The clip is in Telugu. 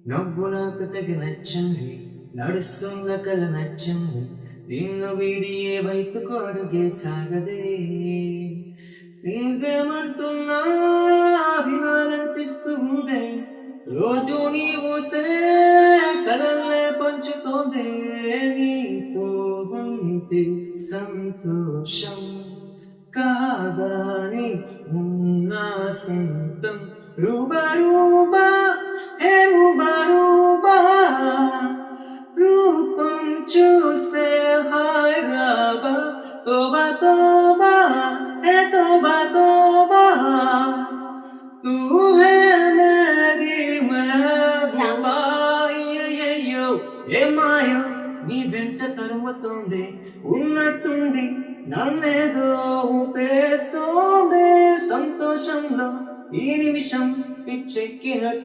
నవ్వు నాకు తెగ నచ్చింది, నడుస్తున్న కల నచ్చింది, నిన్ను వీడి ఏ వైపు కొడుగే సాగదే. నీవేమంటున్నా వినాలనిపిస్తుంది, రోజు నీవుసే కలల్లే పంచుతోంది. నీతో ఉంటే సంతోషం కాదని ఉన్న సొంతం. రూబా హే రూబా రూపం చూస్తే హాయ్ రాబా. తోబా హే తోబా తూ హే మేరీ మెహబూబా. అయ్యయ్యో ఏ మాయ నీ వెంట తరుముతోంది, ఉన్నట్టుండి నన్నేదో ఊపేస్తోంది. సంతోషంలో ఈ నిమిషం పిచ్చెక్కినట్టు